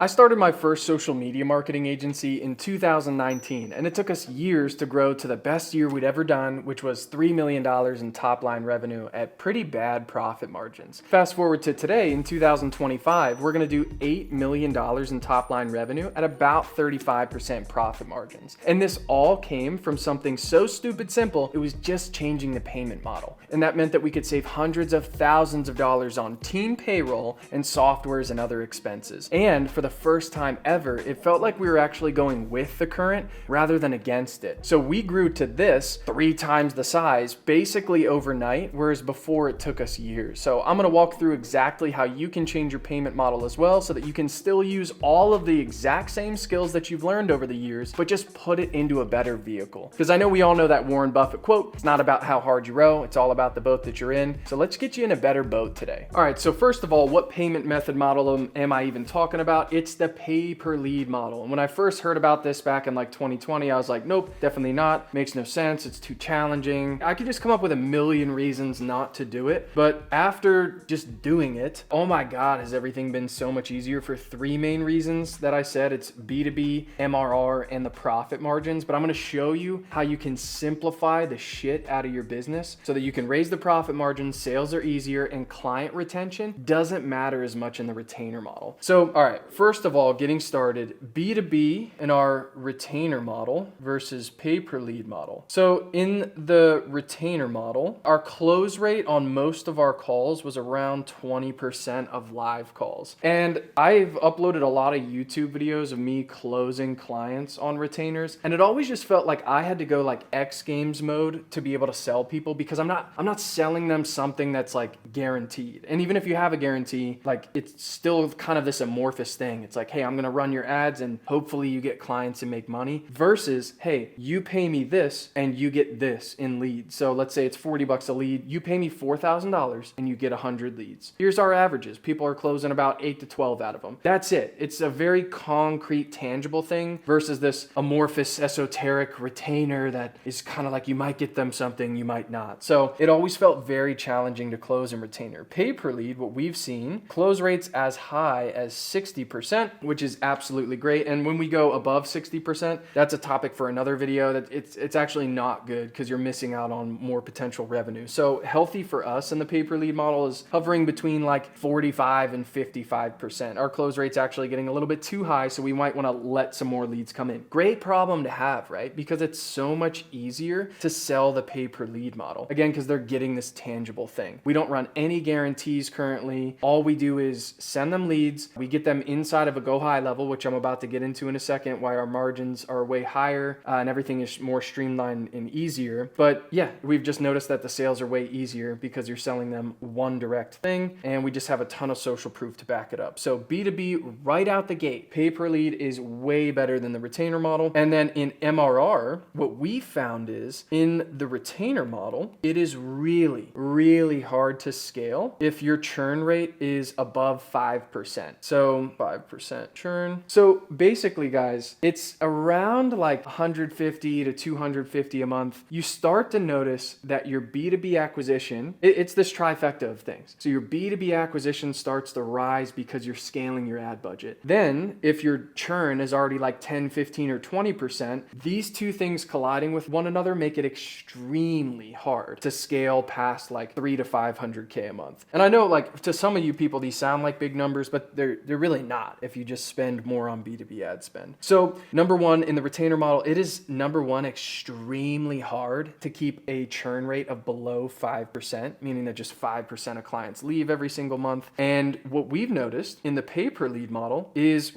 I started my first social media marketing agency in 2019, and it took us years to grow to the best year we'd ever done, which was $3 million in top line revenue at pretty bad profit margins. Fast forward to today, in 2025, we're gonna do $8 million in top line revenue at about 35% profit margins. And this all came from something so stupid simple, it was just changing the payment model. And that meant that we could save hundreds of thousands of dollars on team payroll and softwares and other expenses. And for the first time ever, it felt like we were actually going with the current rather than against it. So we grew to this 3 times the size basically overnight, whereas before it took us years. So I'm gonna walk through exactly how you can change your payment model as well so that you can still use all of the exact same skills that you've learned over the years, but just put it into a better vehicle. Because I know we all know that Warren Buffett quote, it's not about how hard you row, it's all about the boat that you're in. So let's get you in a better boat today. All right, so first of all, what payment method model am I even talking about? It's the pay per lead model. And when I first heard about this back in like 2020, I was like, nope, definitely not. Makes no sense. It's too challenging. I could just come up with a million reasons not to do it. But after just doing it, oh my God, has everything been so much easier for 3 main reasons that I said. It's B2B, MRR, and the profit margins. But I'm going to show you how you can simplify the shit out of your business so that you can raise the profit margins, sales are easier, and client retention doesn't matter as much in the retainer model. So, all right, first of all, getting started, B2B in our retainer model versus pay per lead model. So in the retainer model, our close rate on most of our calls was around 20% of live calls. And I've uploaded a lot of YouTube videos of me closing clients on retainers. And it always just felt like I had to go like X Games mode to be able to sell people because I'm not selling them something that's like guaranteed. And even if you have a guarantee, like it's still kind of this amorphous thing. It's like, hey, I'm gonna run your ads and hopefully you get clients and make money versus, hey, you pay me this and you get this in leads. So let's say it's $40 a lead. You pay me $4,000 and you get 100 leads. Here's our averages. People are closing about 8 to 12 out of them. That's it. It's a very concrete, tangible thing versus this amorphous, esoteric retainer that is kind of like you might get them something, you might not. So it always felt very challenging to close in retainer. Pay per lead, what we've seen, close rates as high as 60%, which is absolutely great. And when we go above 60%, that's a topic for another video. That it's actually not good because you're missing out on more potential revenue. So healthy for us in the pay per lead model is hovering between like 45 and 55%. Our close rate's actually getting a little bit too high, so we might want to let some more leads come in. Great problem to have, right? Because it's so much easier to sell the pay per lead model. Again, because they're getting this tangible thing. We don't run any guarantees currently. All we do is send them leads. We get them inside of a go high level, which I'm about to get into in a second, why our margins are way higher and everything is more streamlined and easier. But yeah, we've just noticed that the sales are way easier because you're selling them one direct thing, and we just have a ton of social proof to back it up. So B2B right out the gate, pay per lead is way better than the retainer model. And then in MRR, what we found is in the retainer model, it is really, really hard to scale if your churn rate is above 5%. So 5% churn. So basically, guys, it's around like 150 to 250 a month. You start to notice that your B2B acquisition, it's this trifecta of things. So your B2B acquisition starts to rise because you're scaling your ad budget. Then if your churn is already like 10, 15, or 20%, these two things colliding with one another make it extremely hard to scale past like 3 to 500K a month. And I know like to some of you people, these sound like big numbers, but they're really not if you just spend more on B2B ad spend. So number one, in the retainer model, it is number one, extremely hard to keep a churn rate of below 5%, meaning that just 5% of clients leave every single month. And what we've noticed in the pay per lead model is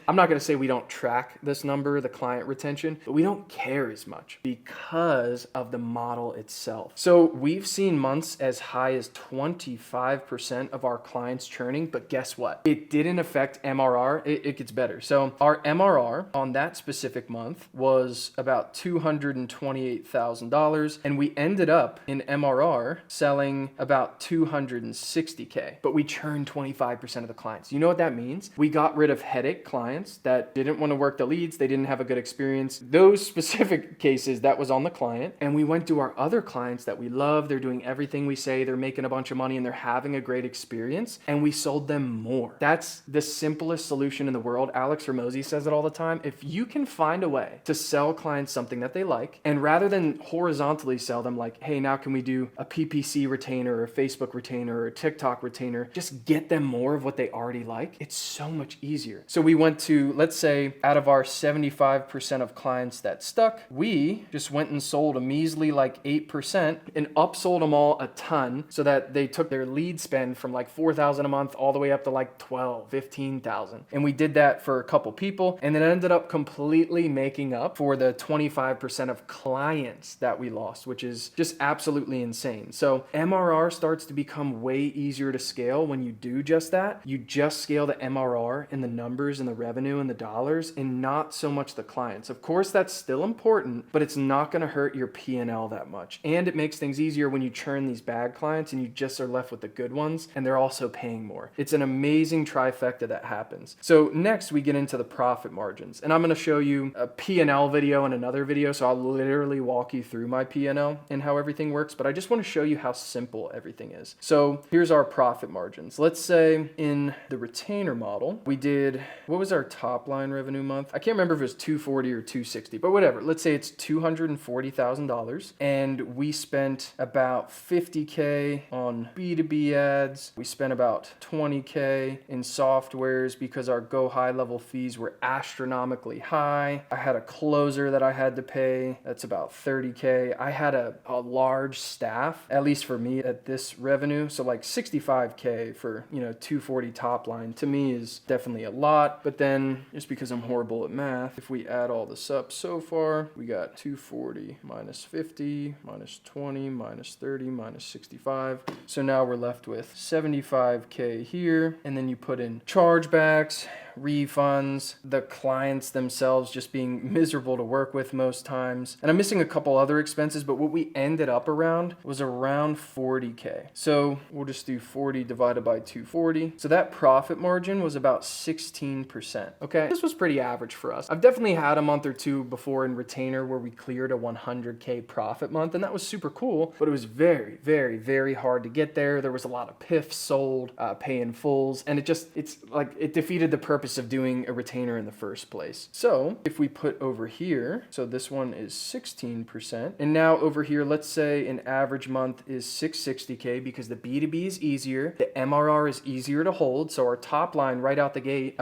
I'm not going to say we don't track this number, the client retention, but we don't care as much because of the model itself. So we've seen months as high as 25% of our clients churning, but guess what? It didn't affect MRR. It gets better. So our MRR on that specific month was about $228,000, and we ended up in MRR selling about $260K, but we churned 25% of the clients. You know what that means? We got rid of headache clients that didn't want to work the leads. They didn't have a good experience. Those specific cases, that was on the client. And we went to our other clients that we love. They're doing everything we say. They're making a bunch of money and they're having a great experience. And we sold them more. That's the simplest solution in the world. Alex Ramosi says it all the time. If you can find a way to sell clients something that they like, and rather than horizontally sell them like, hey, now can we do a PPC retainer or a Facebook retainer or a TikTok retainer, just get them more of what they already like, it's so much easier. So we went to, let's say, out of our 75% of clients that stuck, we just went and sold a measly like 8% and upsold them all a ton so that they took their lead spend from like $4,000 a month all the way up to like $12,000, $15,000. And we did that for a couple people, and then it ended up completely making up for the 25% of clients that we lost, which is just absolutely insane. So MRR starts to become way easier to scale when you do just that. You just scale the MRR and the numbers and the revenue and the dollars, and not so much the clients. Of course, that's still important, but it's not going to hurt your P&L that much. And it makes things easier when you churn these bad clients and you just are left with the good ones, and they're also paying more. It's an amazing trifecta that happens. So next we get into the profit margins, and I'm going to show you a P&L video in another video. So I'll literally walk you through my P&L and how everything works, but I just want to show you how simple everything is. So here's our profit margins. Let's say in the retainer model, we did, what was our top line revenue month? I can't remember if it was 240 or 260, but whatever. Let's say it's $240,000, and we spent about 50K on B2B ads. We spent about 20K in softwares because our go high level fees were astronomically high. I had a closer that I had to pay. That's about 30K. I had a large staff, at least for me at this revenue. So like 65K for, 240 top line to me is definitely a lot. But then just because I'm horrible at math, if we add all this up so far, we got 240 minus 50 minus 20 minus 30 minus 65. So now we're left with 75K here. And then you put in chargebacks, refunds, the clients themselves just being miserable to work with most times. And I'm missing a couple other expenses, but what we ended up around was around 40K. So we'll just do 40 divided by 240. So that profit margin was about 16%. Okay, this was pretty average for us. I've definitely had a month or two before in retainer where we cleared a 100K profit month, and that was super cool, but it was very, very, very hard to get there. There was a lot of PIFs sold, pay in fulls, and it defeated the purpose of doing a retainer in the first place. So if we put over here, so this one is 16%, and now over here, let's say an average month is 660K because the B2B is easier, the MRR is easier to hold, so our top line right out the gate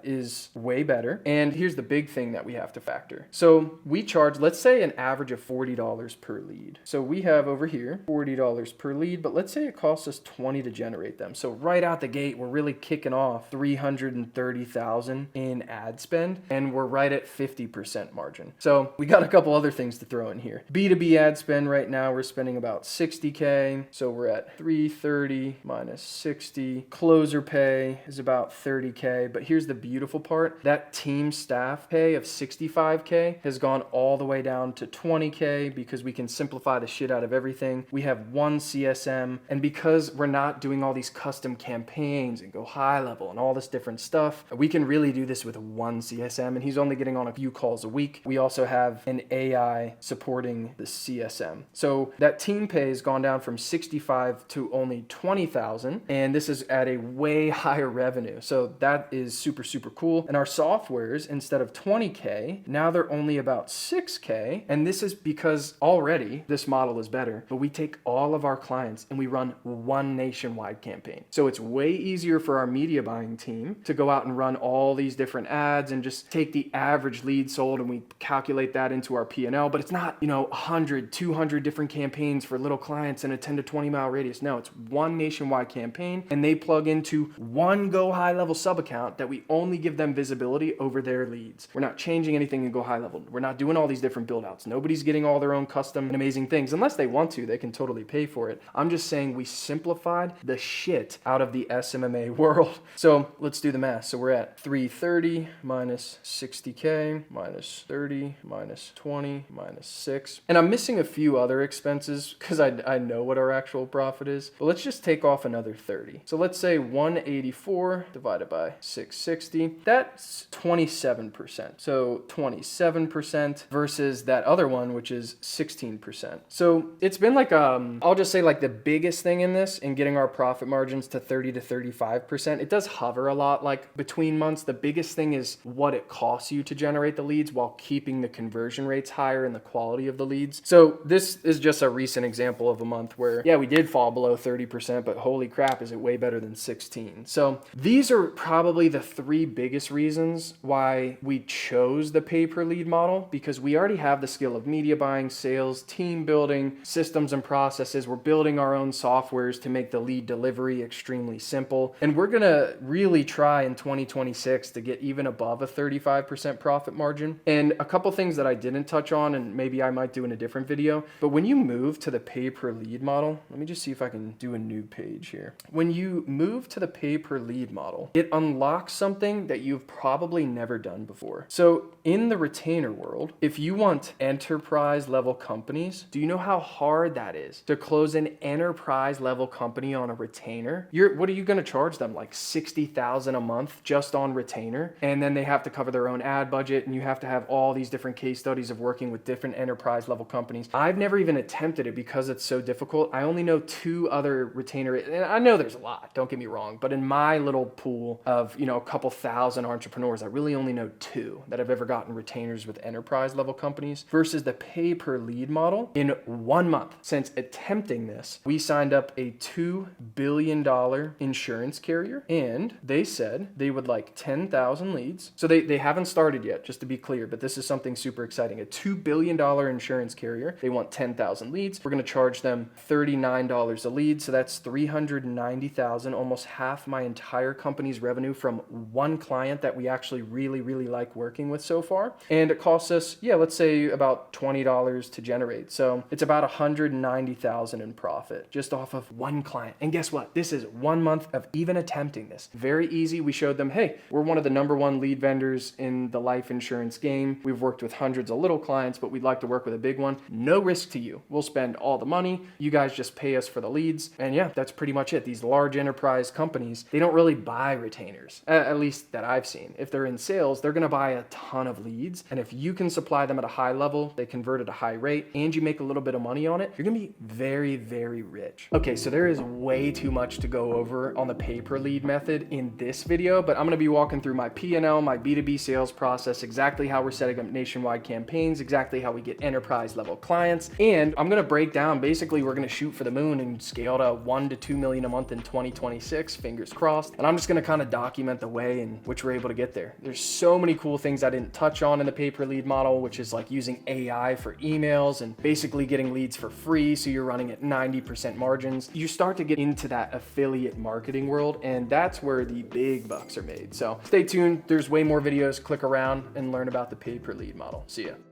is way better. And here's the big thing that we have to factor. So we charge, let's say, an average of $40 per lead. So we have over here $40 per lead, but let's say it costs us 20 to generate them. So right out the gate, we're really kicking off 330,000 in ad spend, and we're right at 50% margin. So we got a couple other things to throw in here. B2B ad spend right now, we're spending about 60K. So we're at 330 minus 60. Closer pay is about 30K. But here's the beautiful part. That team staff pay of 65K has gone all the way down to 20K because we can simplify the shit out of everything. We have one CSM, and because we're not doing all these custom campaigns and go high level and all this different stuff, we can really do this with one CSM, and he's only getting on a few calls a week. We also have an AI supporting the CSM. So that team pay has gone down from 65 to only 20,000, and this is at a way higher revenue. So that is super, super cool. And our softwares, instead of 20K, now they're only about 6K. And this is because already this model is better, but we take all of our clients and we run one nationwide campaign. So it's way easier for our media buying team to go out and run all these different ads and just take the average lead sold, and we calculate that into our P&L. But it's not, 100, 200 different campaigns for little clients in a 10 to 20 mile radius. No, it's one nationwide campaign, and they plug into one go high level sub account that we only give them visibility over their leads. We're not changing anything in go high level. We're not doing all these different build outs. Nobody's getting all their own custom and amazing things. Unless they want to, they can totally pay for it. I'm just saying we simplified the shit out of the SMMA world. So let's do the math. So we're at 330 minus 60K minus 30 minus 20 minus 6. And I'm missing a few other expenses because I know what our actual profit is. But let's just take off another 30. So let's say 184 divided by 660. That's 27%. So 27% versus that other one, which is 16%. So it's been like, I'll just say like the biggest thing in this in getting our profit margins to 30 to 35%. It does hover a lot, like between between months. The biggest thing is what it costs you to generate the leads while keeping the conversion rates higher and the quality of the leads. So this is just a recent example of a month where, yeah, we did fall below 30%, but holy crap, is it way better than 16. So these are probably the three biggest reasons why we chose the pay per lead model, because we already have the skill of media buying, sales, team building, systems and processes. We're building our own softwares to make the lead delivery extremely simple. And we're going to really try in 2026 to get even above a 35% profit margin. And a couple things that I didn't touch on, and maybe I might do in a different video, but when you move to the pay per lead model, let me just see if I can do a new page here. When you move to the pay per lead model, it unlocks something that you've probably never done before. So in the retainer world, if you want enterprise level companies, do you know how hard that is to close an enterprise level company on a retainer? What are you going to charge them? Like $60,000 a month just on retainer? And then they have to cover their own ad budget, and you have to have all these different case studies of working with different enterprise level companies. I've never even attempted it because it's so difficult. I only know 2 other retainer, and I know there's a lot, don't get me wrong, but in my little pool of, a couple thousand entrepreneurs, I really only know 2 that have ever gotten retainers with enterprise level companies, versus the pay per lead model. In 1 month since attempting this, we signed up a $2 billion insurance carrier, and they said they would like 10,000 leads. So they haven't started yet, just to be clear, but this is something super exciting. A $2 billion insurance carrier. They want 10,000 leads. We're going to charge them $39 a lead. So that's $390,000, almost half my entire company's revenue from one client that we actually really, really like working with so far. And it costs us, let's say about $20 to generate. So it's about $190,000 in profit just off of one client. And guess what? This is 1 month of even attempting this. Very easy. We showed them, hey, we're one of the #1 lead vendors in the life insurance game. We've worked with hundreds of little clients, but we'd like to work with a big one. No risk to you. We'll spend all the money. You guys just pay us for the leads. And yeah, that's pretty much it. These large enterprise companies, they don't really buy retainers, at least that I've seen. If they're in sales, they're going to buy a ton of leads. And if you can supply them at a high level, they convert at a high rate, and you make a little bit of money on it, you're going to be very, very rich. Okay, so there is way too much to go over on the pay per lead method in this video, but I'm going to be walking through my P&L, my B2B sales process, exactly how we're setting up nationwide campaigns, exactly how we get enterprise level clients. And I'm going to break down, basically, we're going to shoot for the moon and scale to 1 to 2 million a month in 2026, fingers crossed. And I'm just going to kind of document the way in which we're able to get there. There's so many cool things I didn't touch on in the pay per lead model, which is like using AI for emails and basically getting leads for free. So you're running at 90% margins. You start to get into that affiliate marketing world, and that's where the big bucks are made. So stay tuned. There's way more videos. Click around and learn about the pay per lead model. See ya.